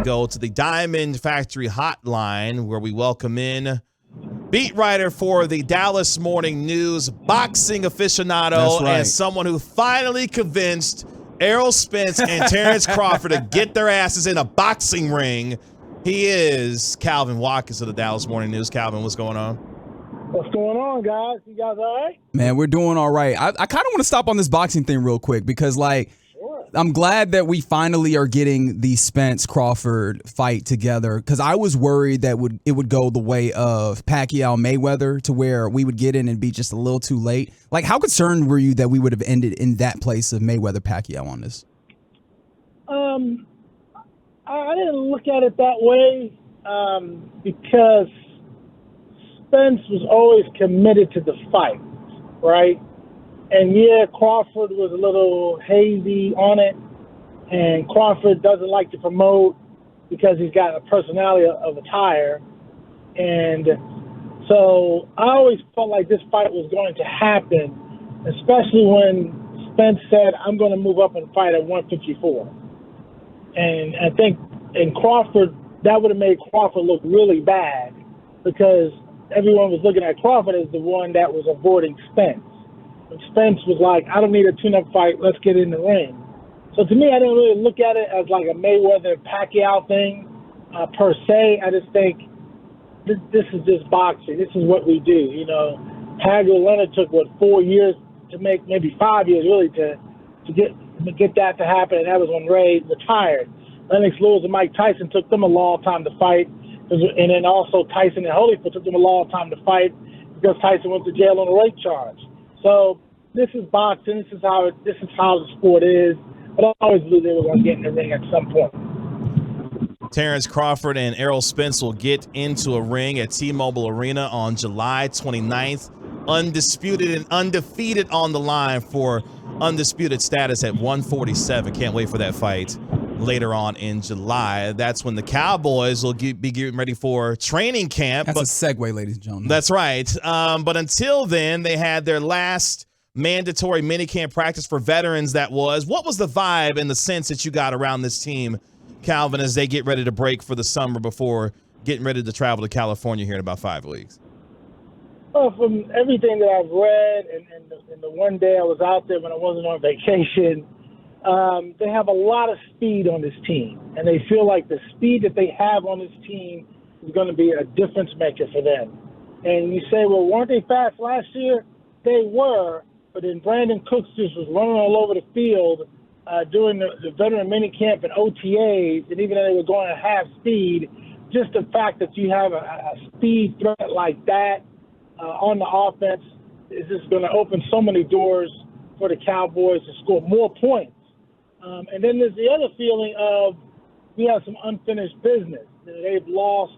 go to the Diamond Factory Hotline, where we welcome in beat writer for the Dallas Morning News, boxing aficionado, and someone who finally convinced Errol Spence and Terrence Crawford to get their asses in a boxing ring. He is Calvin Watkins of the Dallas Morning News. Calvin, what's going on? What's going on, guys? You guys all right? Man, we're doing all right. I kind of want to stop on this boxing thing real quick because, I'm glad that we finally are getting the Spence-Crawford fight together because I was worried that it would go the way of Pacquiao-Mayweather to where we would get in and be just a little too late. Like, how concerned were you that we would have ended in that place of Mayweather-Pacquiao on this? I didn't look at it that way because Spence was always committed to the fight, right? And yeah, Crawford was a little hazy on it, and Crawford doesn't like to promote because he's got a personality of a tire. And so I always felt like this fight was going to happen, especially when Spence said, I'm going to move up and fight at 154. And I think in Crawford, that would have made Crawford look really bad because everyone was looking at Crawford as the one that was avoiding Spence. And Spence was like, I don't need a tune-up fight. Let's get in the ring. So to me, I didn't really look at it as like a Mayweather-Pacquiao thing per se. I just think this is just boxing. This is what we do. You know, Hagler Leonard took, 4 years to make, maybe 5 years really to get that to happen, and that was when Ray retired. Lennox Lewis and Mike Tyson took them a long time to fight, and then also Tyson and Holyfield took them a long time to fight because Tyson went to jail on a rape charge. So this is boxing. This is how the sport is. But I always knew they were going to get in the ring at some point. Terrence Crawford and Errol Spence will get into a ring at T-Mobile Arena on July 29th. Undisputed and undefeated on the line for undisputed status at 147. Can't wait for that fight later on in July. That's when the Cowboys will be getting ready for training camp. That's a segue, ladies and gentlemen. That's right. But until then, they had their last mandatory minicamp practice for veterans. What was the vibe and the sense that you got around this team, Calvin, as they get ready to break for the summer before getting ready to travel to California here in about 5 weeks? Well, from everything that I've read and the one day I was out there when I wasn't on vacation, they have a lot of speed on this team, and they feel like the speed that they have on this team is going to be a difference maker for them. And you say, well, weren't they fast last year? They were, but then Brandon Cooks just was running all over the field during the veteran minicamp and OTAs, and even though they were going at half speed, just the fact that you have a speed threat like that on the offense is just going to open so many doors for the Cowboys to score more points. And then there's the other feeling of we have some unfinished business. They've lost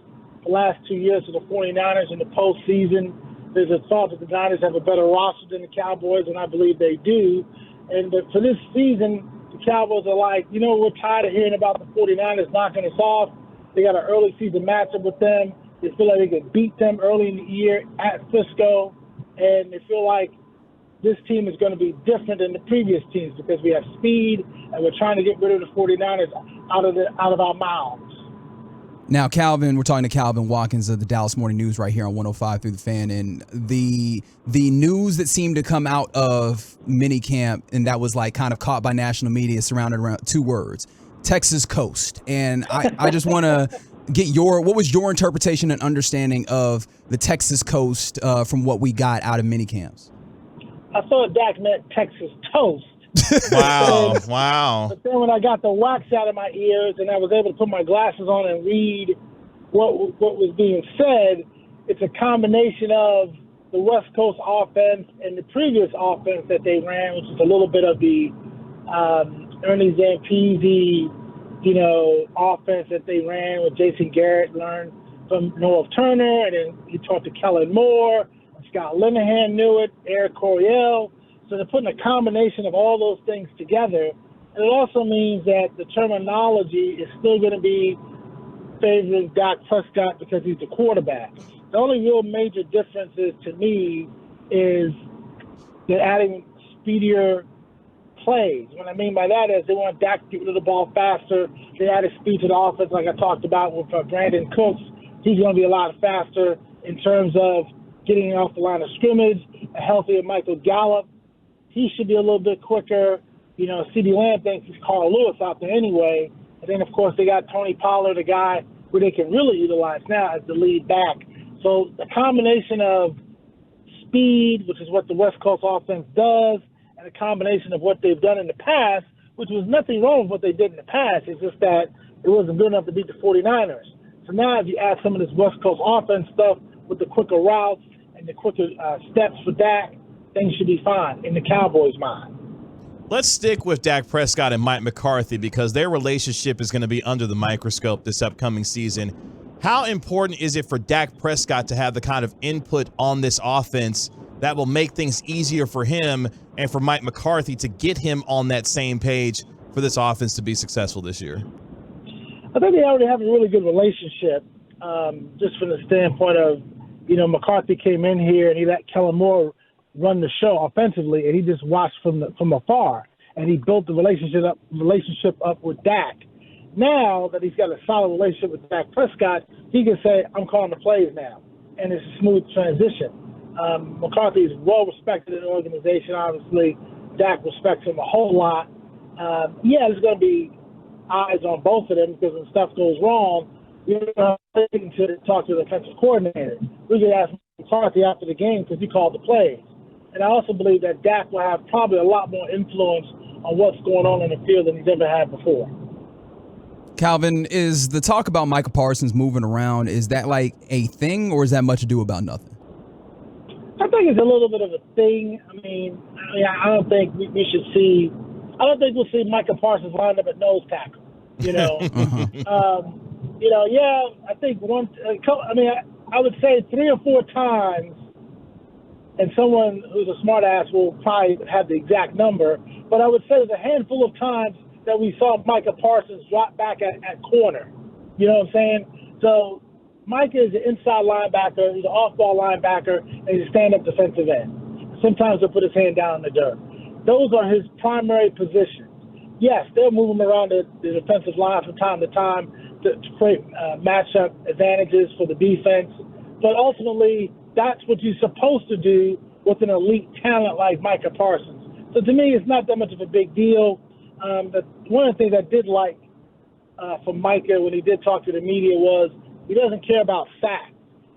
the last 2 years to the 49ers in the postseason. There's a thought that the Niners have a better roster than the Cowboys, and I believe they do. And for this season, the Cowboys are like, we're tired of hearing about the 49ers knocking us off. They got an early season matchup with them. They feel like they can beat them early in the year at Frisco, and they feel like this team is going to be different than the previous teams because we have speed and we're trying to get rid of the 49ers out of our mouths. Now, Calvin, we're talking to Calvin Watkins of the Dallas Morning News right here on 105 through the Fan, and the news that seemed to come out of minicamp and that was like kind of caught by national media surrounded around 2 words: Texas Coast. And I just want to get what was your interpretation and understanding of the Texas Coast from what we got out of minicamps? I thought Dak meant Texas toast. Wow. But then when I got the wax out of my ears and I was able to put my glasses on and read what was being said, it's a combination of the West Coast offense and the previous offense that they ran, which is a little bit of the Ernie Zampese, offense that they ran with Jason Garrett, learned from Noah Turner, and then he talked to Kellen Moore. Scott Linehan knew it, Eric Coryell. So they're putting a combination of all those things together. And it also means that the terminology is still going to be favoring Dak Prescott because he's the quarterback. The only real major difference is, to me, is they're adding speedier plays. What I mean by that is they want Dak to get rid of the ball faster. They added speed to the offense, like I talked about with Brandon Cooks. He's going to be a lot faster in terms of getting off the line of scrimmage. A healthier Michael Gallup, he should be a little bit quicker. You know, CeeDee Lamb thinks he's Carl Lewis out there anyway. And then, of course, they got Tony Pollard, a guy who they can really utilize now as the lead back. So the combination of speed, which is what the West Coast offense does, and a combination of what they've done in the past, which was nothing wrong with what they did in the past. It's just that it wasn't good enough to beat the 49ers. So now if you add some of this West Coast offense stuff with the quicker routes and the quicker steps for Dak, things should be fine in the Cowboys' mind. Let's stick with Dak Prescott and Mike McCarthy because their relationship is going to be under the microscope this upcoming season. How important is it for Dak Prescott to have the kind of input on this offense that will make things easier for him and for Mike McCarthy to get him on that same page for this offense to be successful this year? I think they already have a really good relationship, just from the standpoint of, you know, McCarthy came in here and he let Kellen Moore run the show offensively, and he just watched from afar, and he built the relationship up with Dak. Now that he's got a solid relationship with Dak Prescott, he can say, I'm calling the plays now, and it's a smooth transition. McCarthy is well respected in the organization, obviously. Dak respects him a whole lot. There's going to be eyes on both of them because when stuff goes wrong, you're going to talk to the defensive coordinator. We could ask McCarthy after the game because he called the plays. And I also believe that Dak will have probably a lot more influence on what's going on in the field than he's ever had before. Calvin, is the talk about Micah Parsons moving around, is that like a thing or is that much ado about nothing? I think it's a little bit of a thing. I don't think we should see – I don't think we'll see Micah Parsons lined up at nose tackle, you know. I think I would say 3 or 4 times, and someone who's a smart ass will probably have the exact number, but I would say there's a handful of times that we saw Micah Parsons drop back at corner. You know what I'm saying? So Micah is an inside linebacker, he's an off-ball linebacker, and he's a stand-up defensive end. Sometimes he'll put his hand down in the dirt. Those are his primary positions. Yes, they'll move him around the defensive line from time to time to create matchup advantages for the defense, but ultimately that's what you're supposed to do with an elite talent like Micah Parsons. So to me, it's not that much of a big deal. But one of the things I did like from Micah when he did talk to the media was he doesn't care about sacks.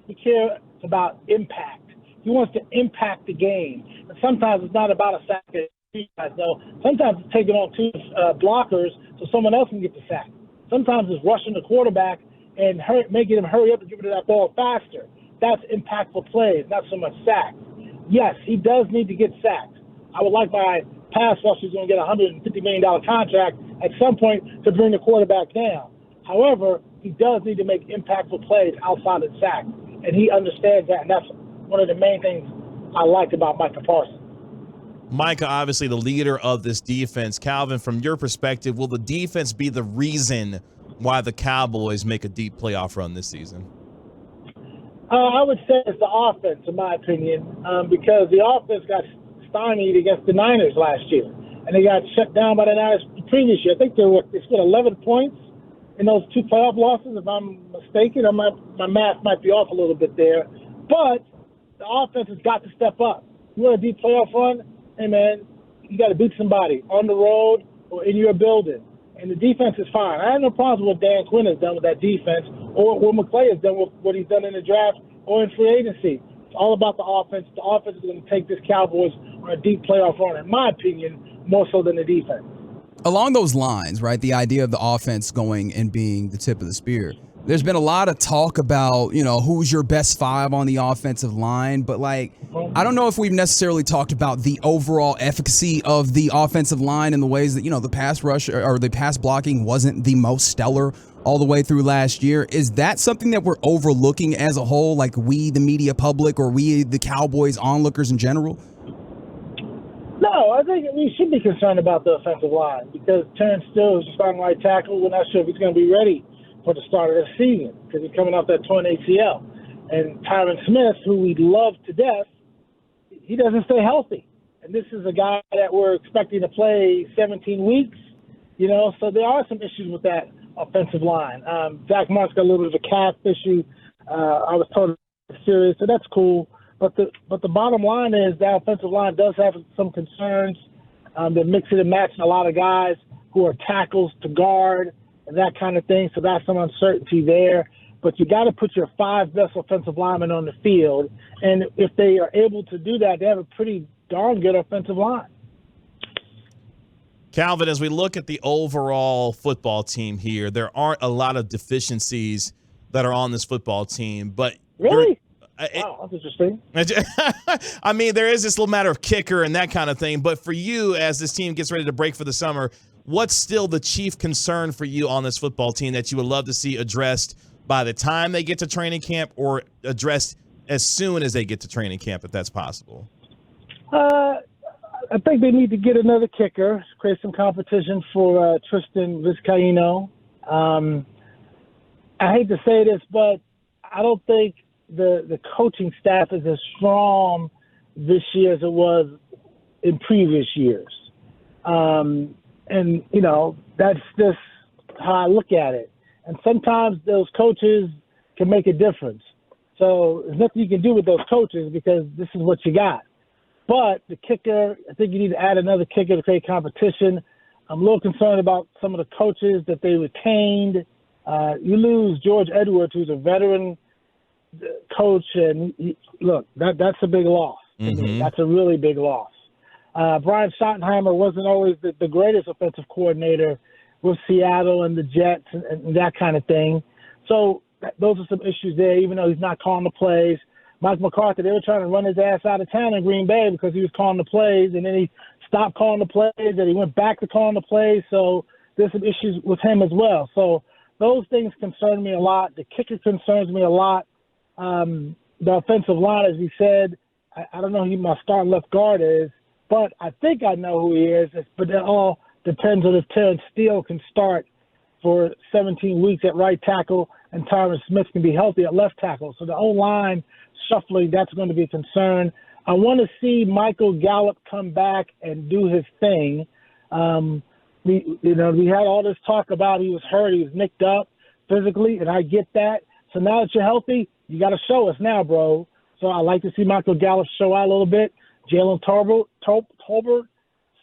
He cares about impact. He wants to impact the game. And sometimes it's not about a sack. Sometimes it's taking on 2 blockers so someone else can get the sack. Sometimes it's rushing the quarterback and making him hurry up and give it that ball faster. That's impactful plays, not so much sacks. Yes, he does need to get sacked. I would like my pass rush who's going to get a $150 million contract at some point to bring the quarterback down. However, he does need to make impactful plays outside of sacks, and he understands that, and that's one of the main things I like about Micah Parsons. Micah, obviously the leader of this defense. Calvin, from your perspective, will the defense be the reason why the Cowboys make a deep playoff run this season? I would say it's the offense, in my opinion, because the offense got stymied against the Niners last year, and they got shut down by the Niners the previous year. I think they scored 11 points in those 2 playoff losses, if I'm mistaken. My math might be off a little bit there. But the offense has got to step up. You want a deep playoff run? Hey, man, you got to beat somebody on the road or in your building. And the defense is fine. I have no problems with what Dan Quinn has done with that defense or what McClay has done with what he's done in the draft or in free agency. It's all about the offense. The offense is going to take this Cowboys on a deep playoff run, in my opinion, more so than the defense. Along those lines, right, the idea of the offense going and being the tip of the spear, there's been a lot of talk about, you know, who's your best 5 on the offensive line, but like, I don't know if we've necessarily talked about the overall efficacy of the offensive line in the ways that, you know, the pass rush or the pass blocking wasn't the most stellar all the way through last year. Is that something that we're overlooking as a whole, like we, the media public, or we, the Cowboys onlookers in general? No, I think we should be concerned about the offensive line because Terrence Steele is starting right tackle. We're not sure if he's going to be ready for the start of the season because he's coming off that torn ACL. And Tyron Smith, who we love to death, he doesn't stay healthy. and this is a guy that we're expecting to play 17 weeks, so there are some issues with that offensive line. Zach Mark's got a little bit of a calf issue. I was told it's serious, so that's cool. But the bottom line is that offensive line does have some concerns. They're mixing and matching a lot of guys who are tackles to guard and that kind of thing, so that's some uncertainty there. But you got to put your 5 best offensive linemen on the field, and if they are able to do that, they have a pretty darn good offensive line. Calvin, as we look at the overall football team here, there aren't a lot of deficiencies that are on this football team. But really? Wow, that's interesting. I mean, there is this little matter of kicker and that kind of thing. But for you, as this team gets ready to break for the summer, what's still the chief concern for you on this football team that you would love to see addressed by the time they get to training camp, or addressed as soon as they get to training camp, if that's possible? I think they need to get another kicker, create some competition for Tristan Vizcaíno. I hate to say this, but I don't think the coaching staff is as strong this year as it was in previous years. And, that's just how I look at it. And sometimes those coaches can make a difference. So there's nothing you can do with those coaches because this is what you got. But the kicker, I think you need to add another kicker to create competition. I'm a little concerned about some of the coaches that they retained. You lose George Edwards, who's a veteran coach, and that's a big loss. Mm-hmm. That's a really big loss. Brian Schottenheimer wasn't always the greatest offensive coordinator with Seattle and the Jets and that kind of thing. So those are some issues there, even though he's not calling the plays. Mike McCarthy, they were trying to run his ass out of town in Green Bay because he was calling the plays, and then he stopped calling the plays, and he went back to calling the plays. So there's some issues with him as well. So those things concern me a lot. The kicker concerns me a lot. The offensive line, as we said, I don't know who my starting left guard is, but I think I know who he is. But it all depends on if Terrence Steele can start for 17 weeks at right tackle and Tyron Smith can be healthy at left tackle. So the O-line shuffling, that's going to be a concern. I want to see Michael Gallup come back and do his thing. We had all this talk about he was hurt, he was nicked up physically, and I get that. So now that you're healthy, you got to show us now, bro. So I like to see Michael Gallup show out a little bit. Jalen Tolbert,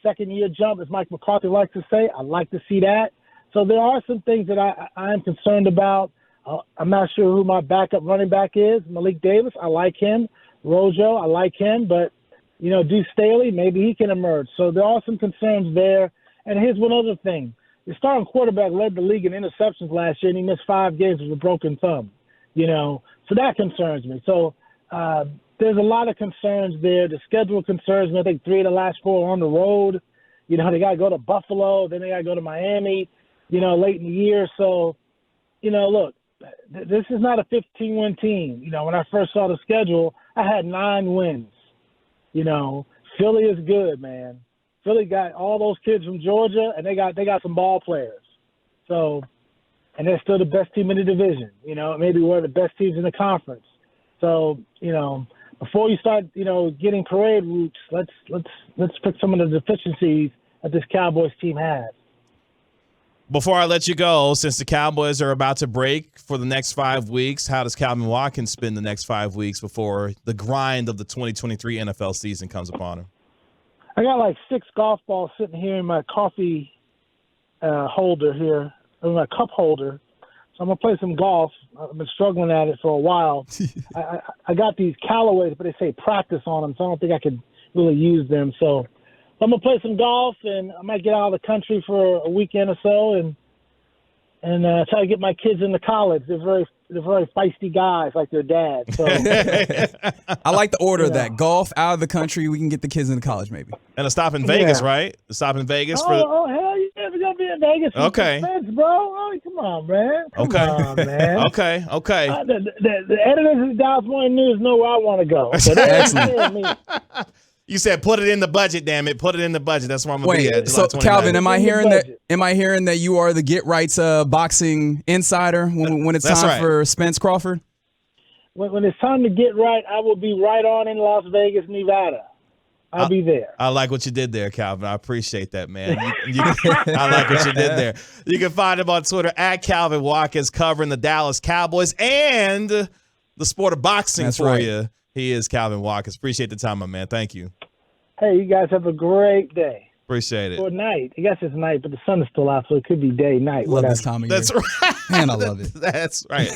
second-year jump, as Mike McCarthy likes to say. I like to see that. So there are some things that I am concerned about. I'm not sure who my backup running back is. Malik Davis, I like him. Rojo, I like him. But, Deuce Staley, maybe he can emerge. So there are some concerns there. And here's one other thing. The starting quarterback led the league in interceptions last year, and he missed 5 games with a broken thumb. So that concerns me. So there's a lot of concerns there. The schedule concerns me. I think 3 of the last 4 are on the road. They got to go to Buffalo. Then they got to go to Miami, late in the year. So, look, this is not a 15-win team. When I first saw the schedule, I had 9 wins. Philly is good, man. Philly got all those kids from Georgia, and they got some ball players. So, and they're still the best team in the division. Maybe one of the best teams in the conference. So, before you start, getting parade routes, let's pick some of the deficiencies that this Cowboys team has. Before I let you go, since the Cowboys are about to break for the next 5 weeks, how does Calvin Watkins spend the next 5 weeks before the grind of the 2023 NFL season comes upon him? I got like 6 golf balls sitting here in my coffee holder here, in my cup holder. So I'm going to play some golf. I've been struggling at it for a while. I got these Callaways, but they say practice on them, so I don't think I could really use them. So I'm going to play some golf, and I might get out of the country for a weekend or so and try to get my kids into college. They're very feisty guys like their dad. So I like the order of that. Golf, out of the country, we can get the kids into college maybe. And a stop in Vegas, right? A stop in Vegas. Hell yeah, we're going to be in Vegas. Okay. Spence, bro. Oh, come on, man. Come on, man. Okay. The editors of the Dallas Morning News know where I want to go. So excellent. You said put it in the budget, damn it. Put it in the budget. That's where I'm going to be at. So Calvin, am I hearing that you are the Get Right's boxing insider when it's time for Spence Crawford? When it's time to get right, I will be right on in Las Vegas, Nevada. I'll be there. I like what you did there, Calvin. I appreciate that, man. I like what you did there. You can find him on Twitter at Calvin Watkins, covering the Dallas Cowboys and the sport of boxing you. He is Calvin Watkins. Appreciate the time, my man. Thank you. Hey, you guys have a great day. Appreciate it. Or night. I guess it's night, but the sun is still out, so it could be day, night. Love whatever. this time of year. That's right. Man, I love it. That's right.